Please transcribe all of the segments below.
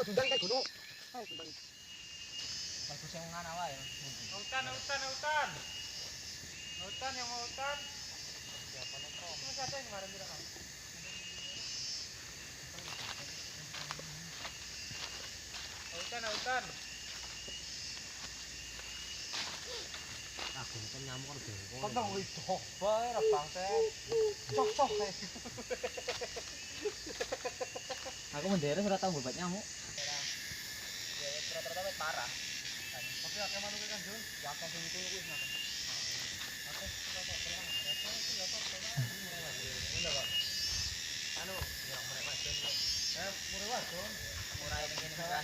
Tundang kayak gunung. Bagus yang mana wae. Hutan yang mau hutan. Siapa nongkrong? Siapa yang kemarin bilang kamu? Hutan. Aku kan nyamuk kan bengkok. Kau tahu itu bae ra bangsa. Cok. Aku mendaerah sudah tahu buat nyamuk. Ya rata-rata parah. Tapi akeh manuk kan Jun. Ya akeh sing kuwi wis ngoten. Akeh Udah, Pak. Anu, ya murah Mas Jun. Murah Mas Jun. Murah yang ngene murah.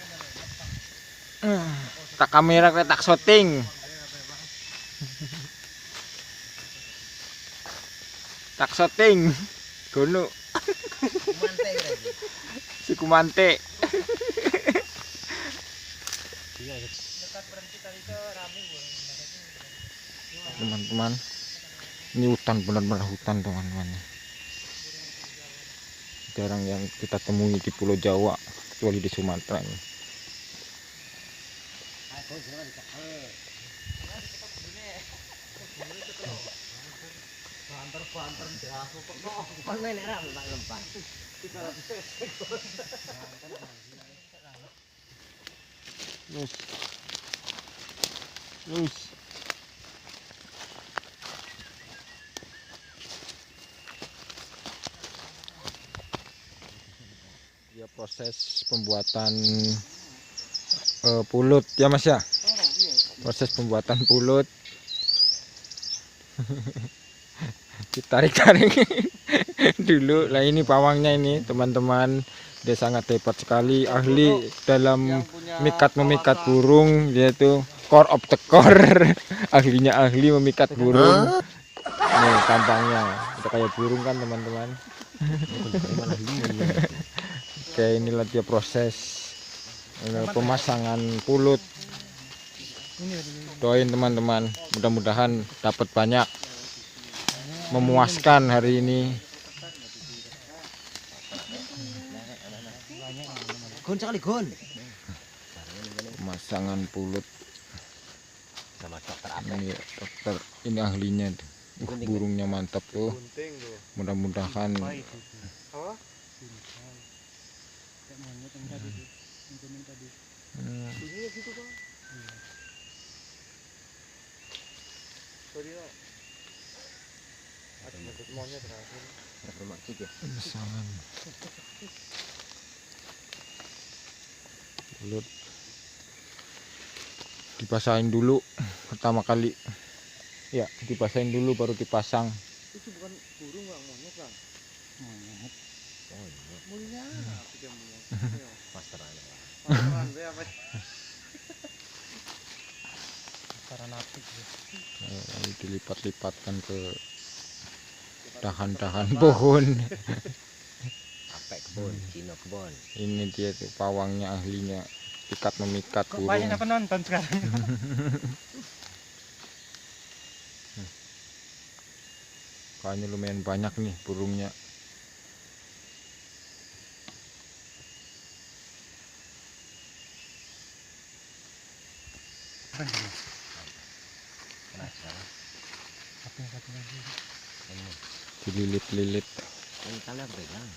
Tak kamera kayak tak syuting. Tak syuting. Gunung. Mante kira. Si Kumante. Iya, Dekat berhenti tadi itu rame Teman-teman. Ini hutan, benar-benar hutan teman-teman. Jarang yang kita temui di Pulau Jawa, kecuali di Sumatera ini. Aku jangan dicakal. Banter aku kok. Kon main era lempar. Terus. Ya proses pembuatan pulut ya Mas ya. Proses pembuatan pulut. Ditarik-tarik dulu. Lah ini pawangnya ini teman-teman. Dia sangat hebat sekali, ahli dalam memikat burung. Dia itu core of the core. Ahlinya ahli memikat burung. Nih tampangnya udah kayak burung kan teman-teman. Oke, inilah dia proses pemasangan pulut. Doain teman-teman, mudah-mudahan dapat banyak, memuaskan hari ini. Gon sekali gon. Pemasangan pulut Sama dokter apa? ini dokter, ini ahlinya. Burungnya mantap tuh. Mudah-mudahan pemasangan pulut dipasain dulu pertama kali. Ya, dipasain dulu baru dipasang. Itu bukan burung bang, monyet bang. Monyet. Oh iya. Mulia, apa dia mulia? Masteran. Masteran deh apa? Masteran apik. Dilipat-lipatkan ke dahan-dahan pohon. Apek kebun, Cina kebun. Ini dia tuh pawangnya, ahlinya memikat burung. Banyak penonton sekarang. Kayaknya lumayan banyak nih burungnya. Dililit-lilit. Ini kalian pegang.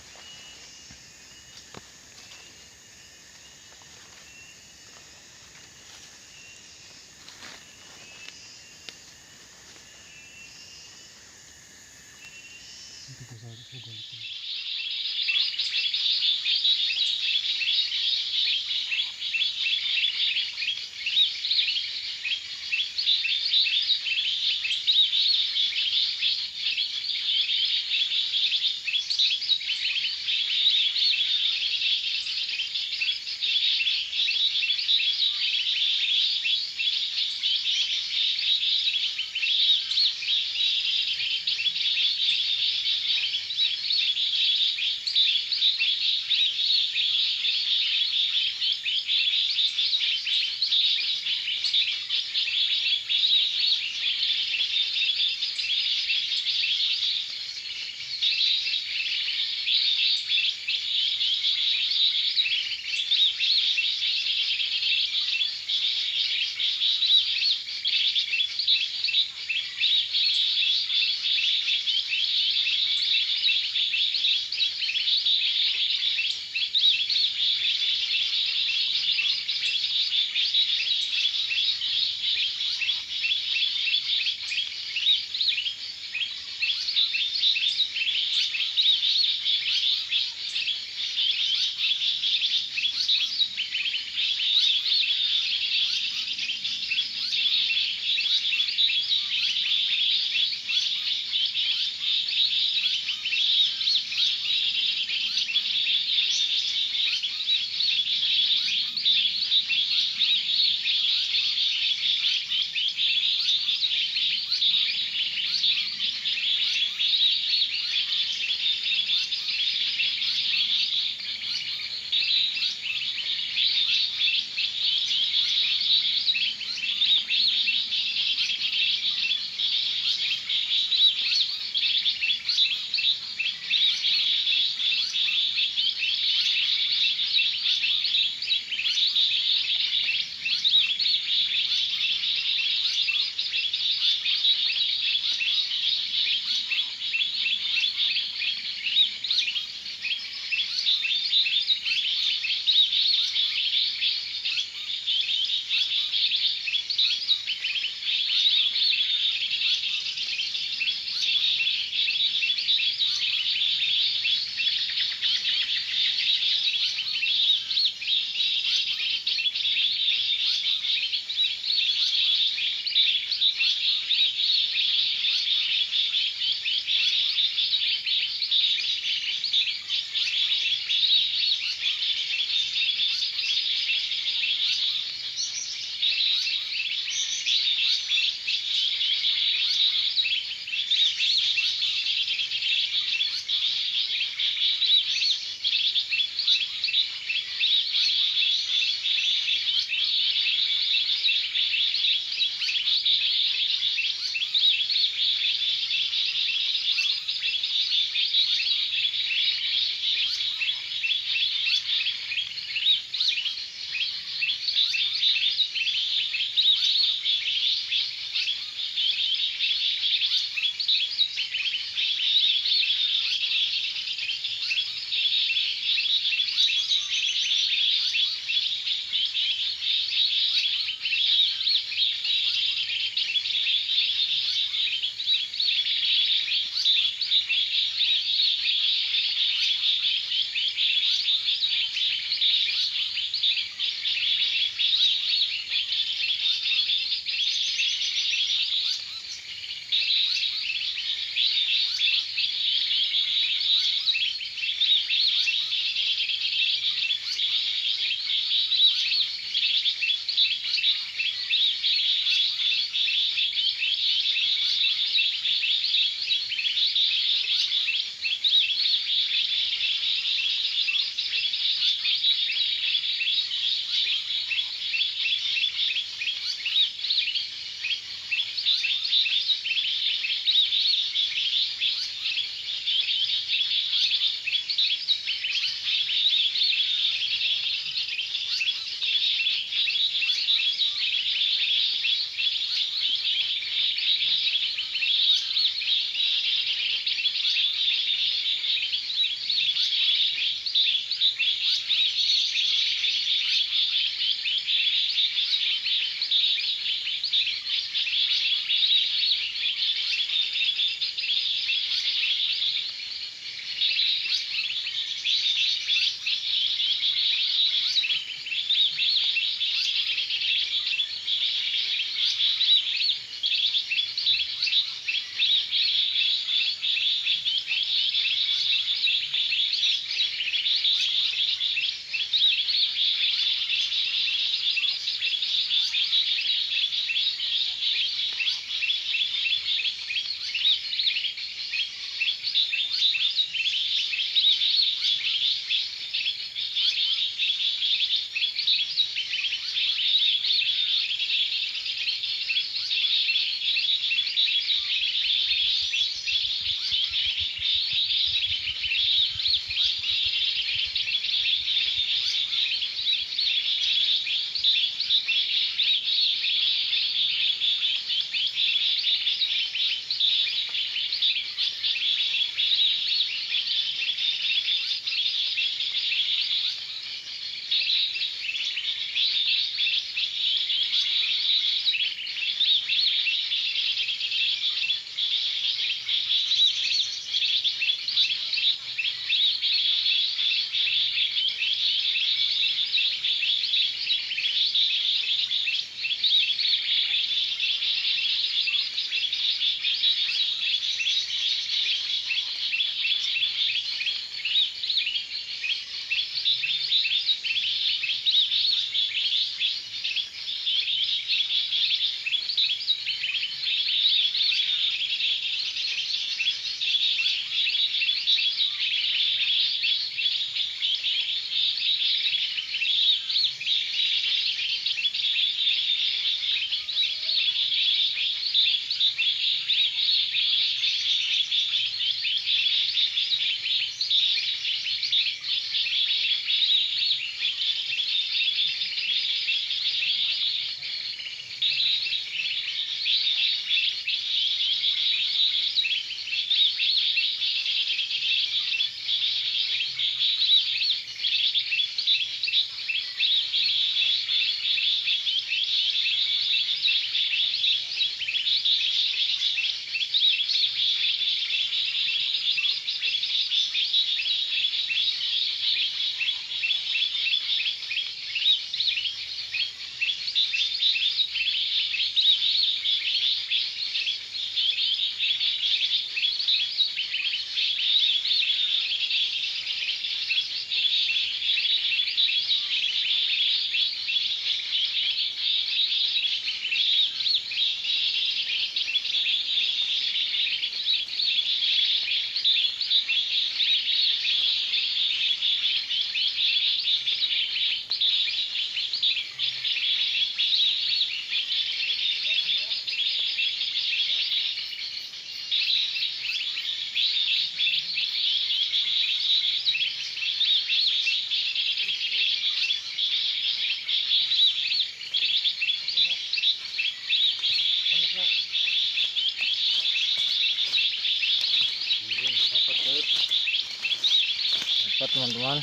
teman-teman.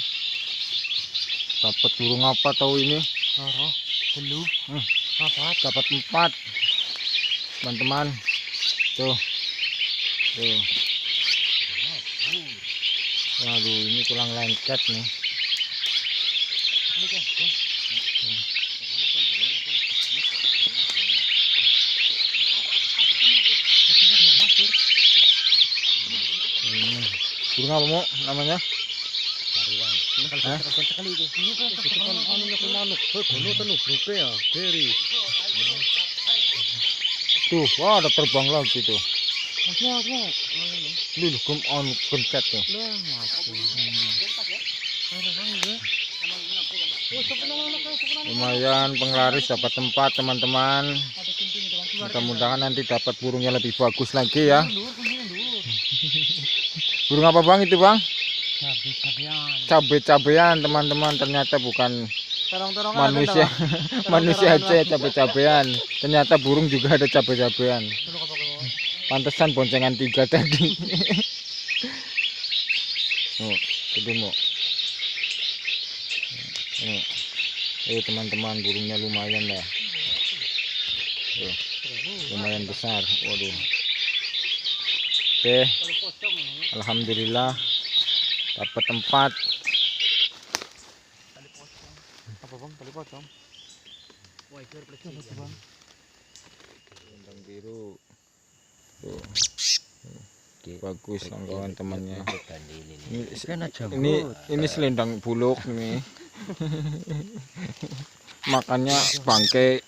Dapat burung apa tahu ini? Loro, telu, apa? Dapat 4 teman-teman. Tuh. Waduh, ini tulang lengket nih. Burung apa mau namanya? Sekali itu. Ini kan anu yang manuk, tenu grupe ya, beri. Tuh, wah ada terbang lagi tuh. Masnya. Lih, anu kentet tuh. Lah, mati. Lumayan penglaris dapat tempat teman-teman. Mudah-mudahan nanti dapat burungnya lebih bagus lagi ya. Burung apa bang itu bang? Cabe-cabean teman-teman, ternyata bukan manusia. Manusia aja ya cabe-cabean, ternyata burung juga ada cabe-cabean. Pantesan boncengan 3 tadi. Oh, itu mau. Teman-teman, burungnya lumayan lah. Lumayan besar. Waduh. Oke, alhamdulillah dapat tempat. Apa bang? Tali pocong. Bintang biru. Tuh. Bagus langgawan temannya. Ini selendang buluk nih. Makannya bangke.